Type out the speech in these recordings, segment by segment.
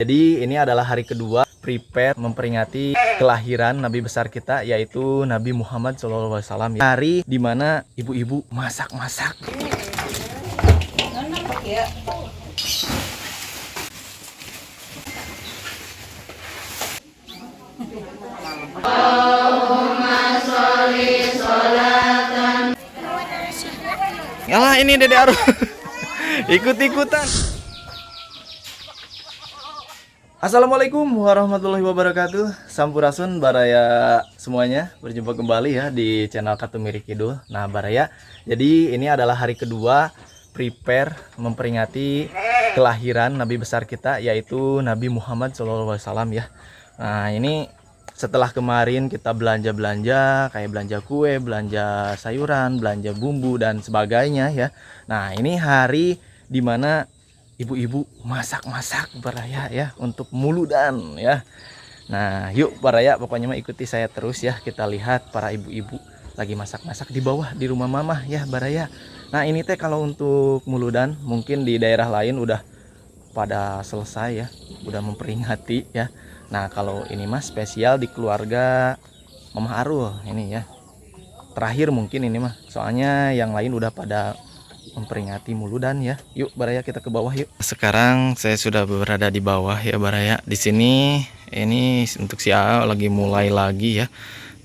Jadi ini adalah hari kedua prepare memperingati kelahiran Nabi besar kita, yaitu Nabi Muhammad SAW. Hari dimana ibu-ibu masak-masak. Yalah ini Dede Aru ikut-ikutan. Assalamualaikum warahmatullahi wabarakatuh. Sampurasun Baraya semuanya, berjumpa kembali ya di channel Katumiri Kidul. Nah Baraya, jadi ini adalah hari kedua prepare memperingati kelahiran Nabi besar kita, yaitu Nabi Muhammad SAW ya. Nah ini setelah kemarin kita belanja-belanja, kayak belanja kue, belanja sayuran, belanja bumbu dan sebagainya ya. Nah ini hari dimana ibu-ibu masak-masak Baraya ya untuk muludan ya. Nah yuk Baraya, pokoknya mah ikuti saya terus ya. Kita lihat para ibu-ibu lagi masak-masak di bawah di rumah mama ya Baraya. Nah ini teh kalau untuk muludan mungkin di daerah lain udah pada selesai ya, udah memperingati ya. Nah kalau ini mah spesial di keluarga Mama Arul ini ya, terakhir mungkin ini mah, soalnya yang lain udah pada memperingati muludan ya. Yuk Baraya, kita ke bawah yuk. Sekarang saya sudah berada di bawah ya Baraya. Di sini ini untuk si A lagi mulai lagi ya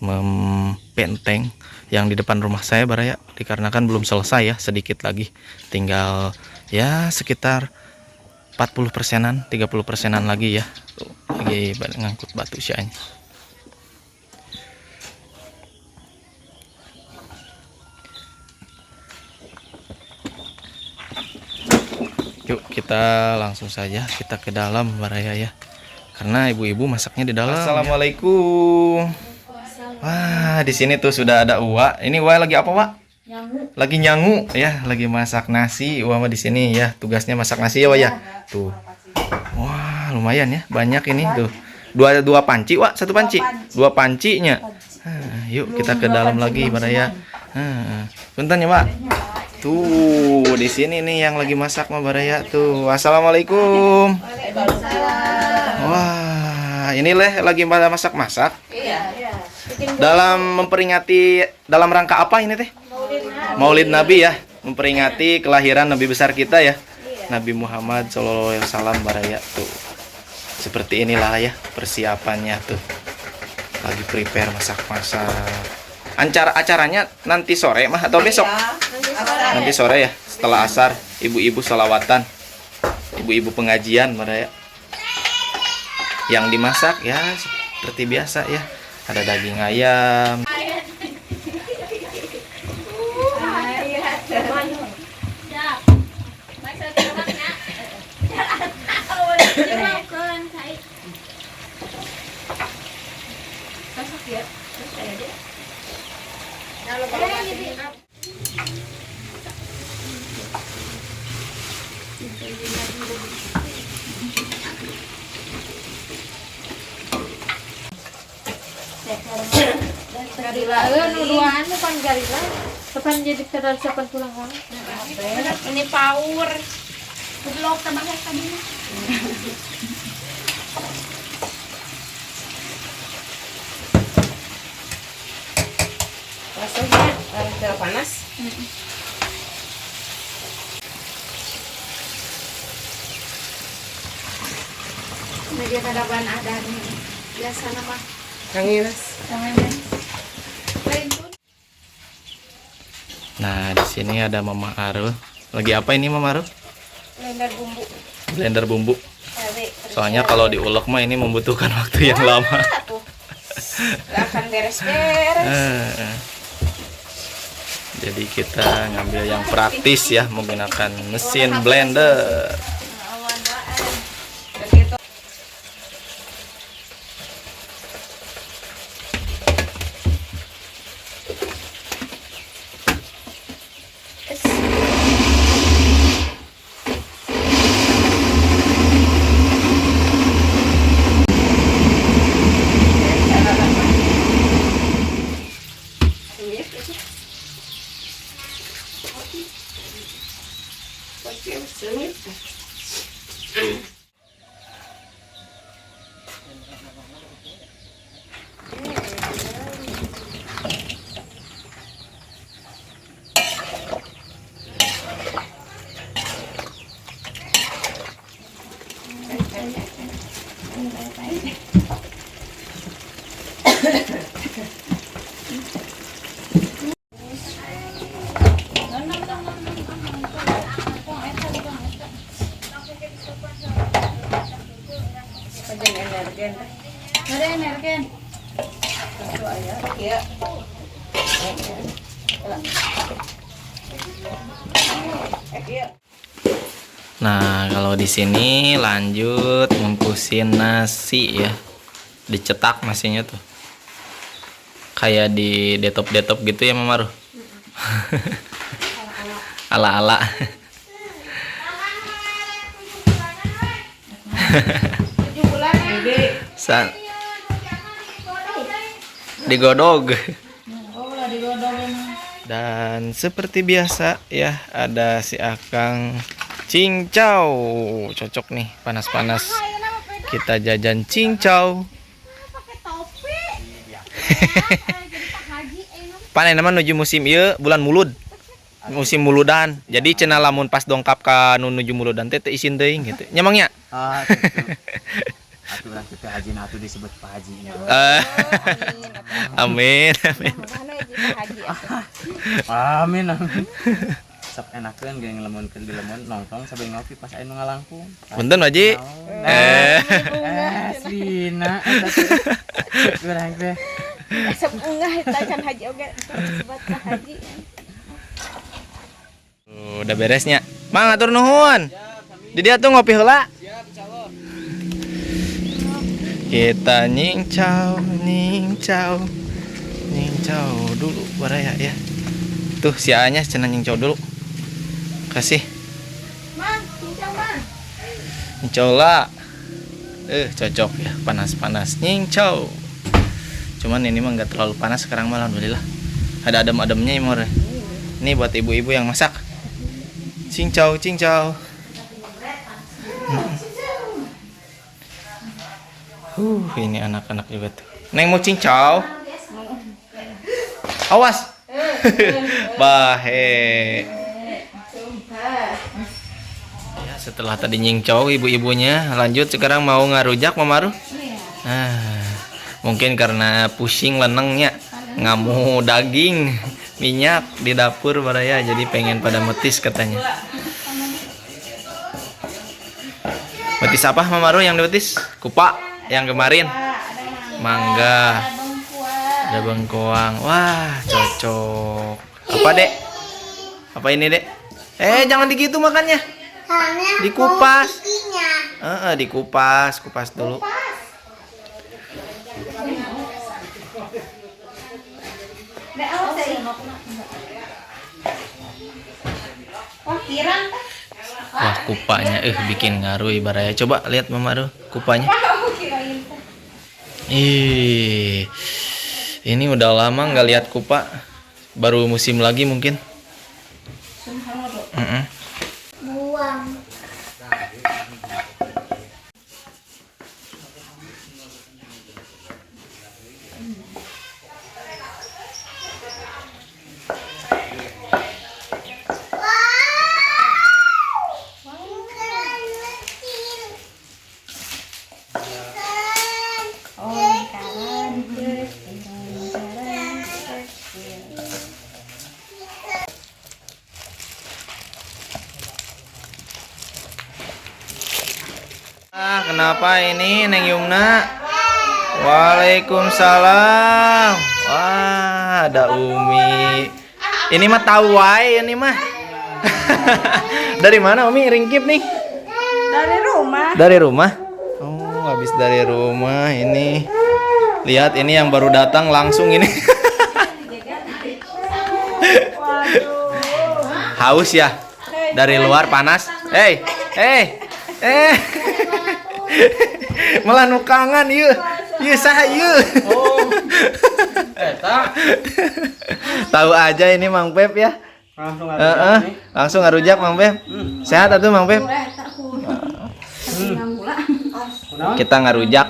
mempenteng yang di depan rumah saya Baraya, dikarenakan belum selesai ya, sedikit lagi tinggal ya sekitar 40%-an, 30%-an lagi ya. Tuh, lagi ngangkut batu sianya. Yuk kita langsung saja kita ke dalam Baraya ya. Karena ibu-ibu masaknya di dalam. Assalamualaikum. Wah, di sini tuh sudah ada Uwa. Ini Uwa lagi apa, Wak? Lagi nyangu ya, lagi masak nasi. Uwa mah di sini ya, tugasnya masak nasi ya, Wak ya. Tuh. Wah, lumayan ya, banyak ini tuh. Dua panci, Wak, satu panci. Dua pancinya. Yuk kita ke dalam lagi Baraya. Bentar ya, Wak. Tuh, di sini nih yang lagi masak mah Baraya tuh. Assalamualaikum. Wah, ini lagi pada masak-masak. Dalam memperingati, dalam rangka apa ini teh? Maulid Nabi ya, memperingati kelahiran Nabi besar kita ya, Nabi Muhammad SAW Baraya tuh. Seperti inilah ya persiapannya tuh. Lagi prepare masak-masak. Acaranya nanti sore mah atau besok? Nanti sore ya, setelah asar, ibu-ibu sholawatan, ibu-ibu pengajian Baraya. Yang dimasak ya seperti biasa ya, ada daging ayam. Nuduhan bukan garila, kapan jadi kedal kapan pulang kan? Ini power. Belok tambah tadi. Rasanya panas. Media kadaban ada nih. Biasa nama. Kanginas. Nah, di sini ada Mama Arul. Lagi apa ini Mama Arul? Blender bumbu. Blender bumbu. Soalnya kalau diulek mah ini membutuhkan waktu yang lama. Gak akan beres-beres. Jadi kita ngambil yang praktis ya, menggunakan mesin blender. Sengit. Ada energen. Nah, kalau di sini lanjut ngukusin nasi ya. Dicetak nasinya tuh. Kayak di detop-detop gitu ya, Mama Ruh. Ala-ala. San digodog. Dan seperti biasa ya, ada si Akang cincau. Cocok nih, panas-panas. Kita jajan cincau. Panen nama nuju musim ieu bulan mulud. Musim muludan. Jadi cenah lamun pas dongkap ka nuju muludan teh isin teuing gitu. Nyamangnya? Ah, gitu. Aturan kita haji atuh disebut Pak Hajinya. Amin, amin. Amin, amin. Sok enakeun geuning lemon keur di lemon nongkrong sambil ngopi pas aya nu ngalangkung. Punten Waji. Sina eta kurang teh. Asap unggah eta can haji oge disebut Pak Haji. Udah beresnya. Mang atur nuhun. Di dia tuh ngopi heula. Kita nyingcau dulu baraya ya. Tuh si Anya cenah nyingcau dulu. Kasih. Mang, cincang Mang. Nyingcau lah. Cocok ya, panas-panas nyingcau. Cuman ini mah enggak terlalu panas sekarang malah alhamdulillah. Ada adem-ademnya ya, Mor. Ini buat ibu-ibu yang masak. Cincau. Ini anak-anak juga tuh. Neng mau cincau. Awas. Bahe. Ya, setelah tadi nyingcau ibu-ibunya, lanjut sekarang mau ngarujak Mama Ruh. Mungkin karena pusing lenengnya, ngamu daging, minyak di dapur baraya, jadi pengen pada metis katanya. Betis apa Mama Ruh yang dibetis? Kupa. Yang kemarin mangga, ada bengkoang. Wah, cocok. Apa, Dek? Apa ini, Dek? Jangan digitu makannya. Dikupas. Kupas dulu. Wah, kupanya bikin ngaruh ibaratnya. Coba lihat Mama Ruh kupanya. Ini udah lama nggak lihat kupa. Baru musim lagi mungkin. Buang. Kenapa ini Neng Yumna? Waalaikumsalam. Wah, ada Umi. Ini mah tahu wae ini mah. Dari mana Umi ringkip nih? Dari rumah. Dari rumah? Oh, habis dari rumah ini. Lihat ini yang baru datang langsung ini. Haus ya? Dari luar panas. Malah nukangan ieu. Ieu saha ieu? Oh. Eta. Tahu aja ini Mang Pep ya. Langsung ngarujak Mang Pep. Sehat atuh Mang Pep? Kita ngarujak.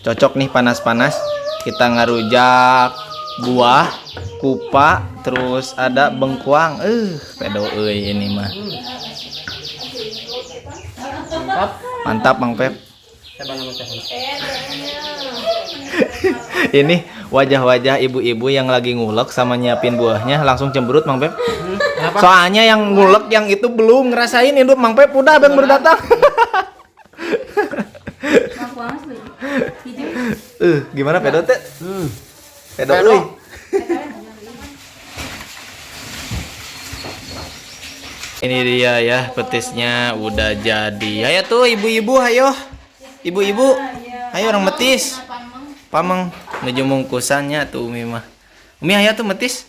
Cocok nih panas-panas. Kita ngarujak buah, kupa, terus ada bengkuang. Pedo euy ini mah. Mantap Mang Pep. Coba nama telepon. Ini wajah-wajah ibu-ibu yang lagi ngulek sama nyiapin buahnya langsung cemberut Mang Pep. Soalnya yang ngulek yang itu belum ngerasain hidup Mang Pep udah abang berdatang. Gimana pedot teh? Pedot euy. Ini dia ya petisnya udah jadi. Ayo tuh ibu-ibu, ayo. Ibu-ibu, ayo orang metis. Pamang menuju mungkusannya tuh Umi mah. Umi ayo tuh metis.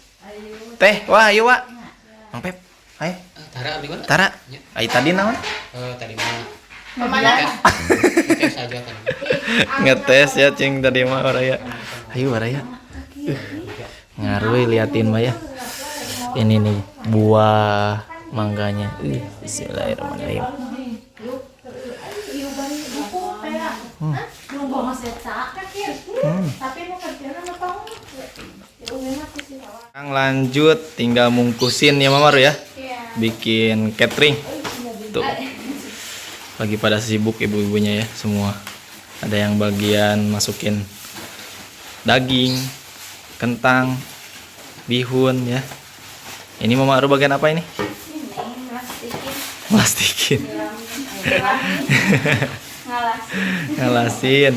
Teh, wah ayo Wak. Mang Pep, ayo. Tara di mana? Tara. Ayo tadi naon? Tadi mana? Ngetes aja kan. Ngetes ya cing tadi mah Waraya. Ayo Waraya. Ngaruh liatin mah ya. Ini nih buah mangganya. Bismillahirrahmanirrahim. Sekarang lanjut tinggal mungkusin ya Mama ya. Bikin catering. Tuh. Lagi pada sibuk ibu-ibunya ya semua. Ada yang bagian masukin daging, kentang, bihun ya. Ini Mama Aru bagian apa ini? Plastikin. Ngalasin.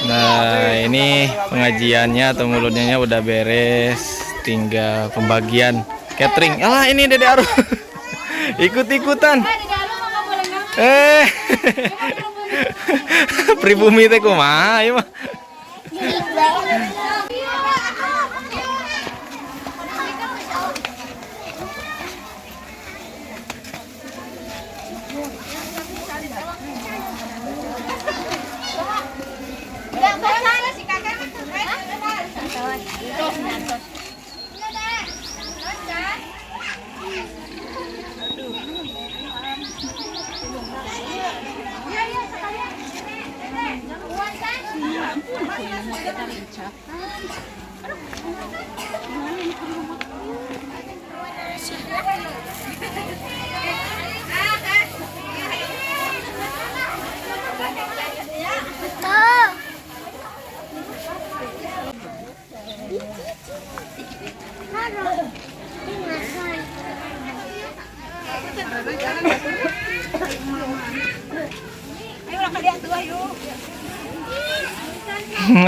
Nah, ini pengajiannya atau mulutnya udah beres, tinggal pembagian catering. Alah, ini Dede Aru. Ikut-ikutan. Pribumi teh kumaha ieu mah.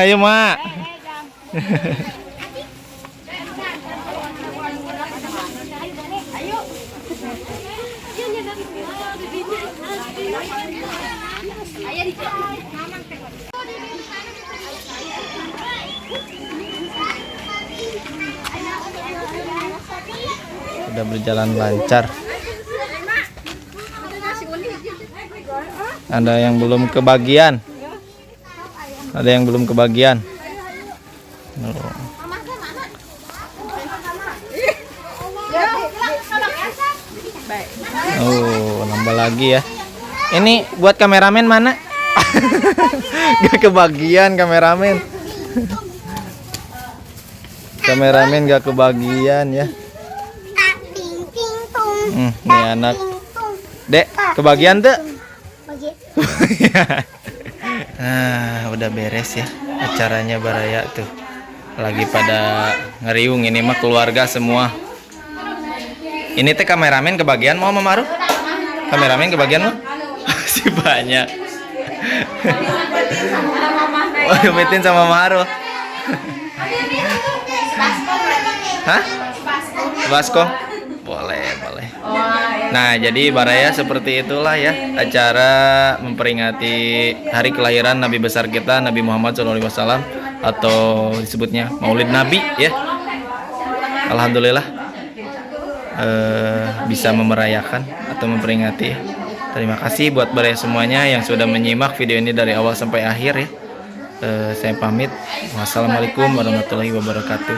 Ayo, Mak. sudah berjalan lancar. Ada yang belum kebagian. Ada yang belum kebagian. Oh, nambah lagi ya. Ini buat kameramen mana? Gak kebagian kameramen. Kameramen gak kebagian ya. Nih anak. Dek, kebagian tuh? Nah, udah beres ya acaranya Baraya tuh. Lagi pada ngeriung, ini mah keluarga semua. Ini teh kameramen kebagian mau Mama Maru? Kameramen kebagian mau? Si banyak. Oh, diumitin sama Maru. Hah? Baskom? Boleh, boleh. Nah, jadi Baraya seperti itulah ya acara memperingati hari kelahiran Nabi besar kita Nabi Muhammad SAW, atau disebutnya Maulid Nabi ya. Alhamdulillah bisa memerayakan atau memperingati ya. Terima kasih buat Baraya semuanya yang sudah menyimak video ini dari awal sampai akhir ya. Saya pamit. Wassalamualaikum warahmatullahi wabarakatuh.